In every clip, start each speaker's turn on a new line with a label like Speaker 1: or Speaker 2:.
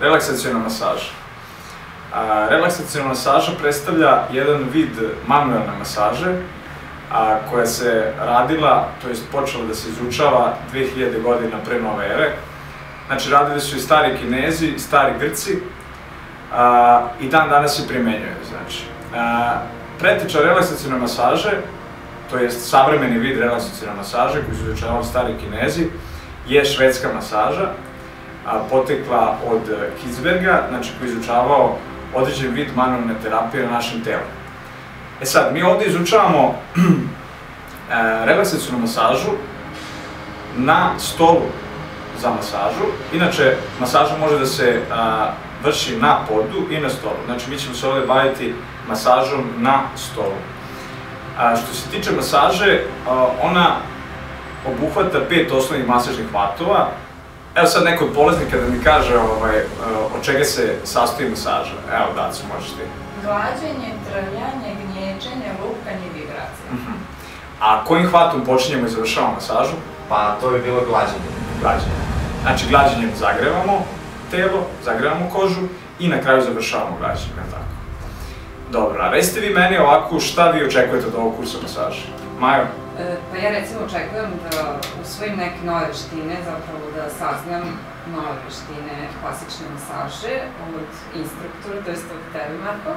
Speaker 1: Relaksaciona masaža. Relaksaciona masaža predstavlja jedan vid manuelne masaže koja se radila, to jest počela da se izučava 2000 godina pre nove ere. Znači, radili su i stari Kinezi, i stari Grci i dan danas se primenjuje. Znači, preteča relaksacione masaže, to jest savremeni vid relaksacione masaže koji su izučavali stari Kinezi, je švedska masaža, potekla od Kitzberga, znači koji je izučavao određen vid manuelne terapije na našem telu. E sad, mi ovde izučavamo relaksacionu masažu na stolu za masažu. Inače, masaža može da se vrši na podu i na stolu. Znači, mi ćemo se ovde baviti masažom na stolu. Što se tiče masaže, ona obuhvata 5 osnovnih masažnih hvatova. Evo sad neko od polaznika da mi kaže od čega se sastoji masaža. Evo, Daco, možeš ti.
Speaker 2: Glađenje, trljanje, gnječenje, lupkanje, vibracija.
Speaker 1: A kojim hvatom počinjemo i završavamo masažu?
Speaker 3: Pa to bi bilo glađenje.
Speaker 1: Glađenje. Znači, glađenjem zagrevamo telo, zagrevamo kožu i na kraju završavamo glađenje, tako. Dobro, a recite vi meni ovako šta vi očekujete od ovog kursa masaže? Majo?
Speaker 4: Pa ja recimo očekujem da usvojim neke nove veštine, zapravo da saznam nove veštine klasične masaže od instruktora, to jest od tebe, Marko.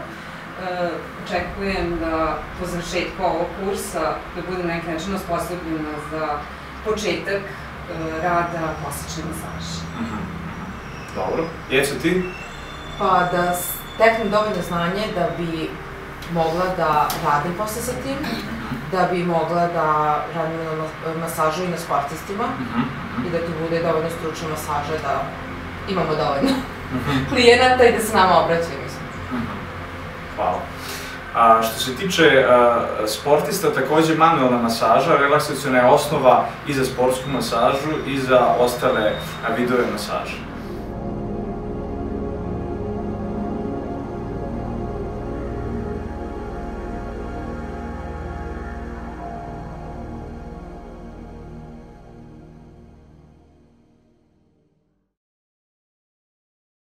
Speaker 4: Očekujem da po završetku ovog kursa da budem na neki način osposobljena za početak rada klasične masaže.
Speaker 1: Dobro. Jeco, ti?
Speaker 5: Pa da steknem dovoljno znanje da bi mogla da radim posle sa tim, da bi mogla da radim na masažu i na sportistima i da ti bude dovoljno stručna masaža da imamo dovoljno klijenata i da se nama obraćaju, mislim.
Speaker 1: Hvala. Što se tiče sportista, takođe manuelna masaža, relaksaciona je osnova i za sportsku masažu i za ostale vidove masaže.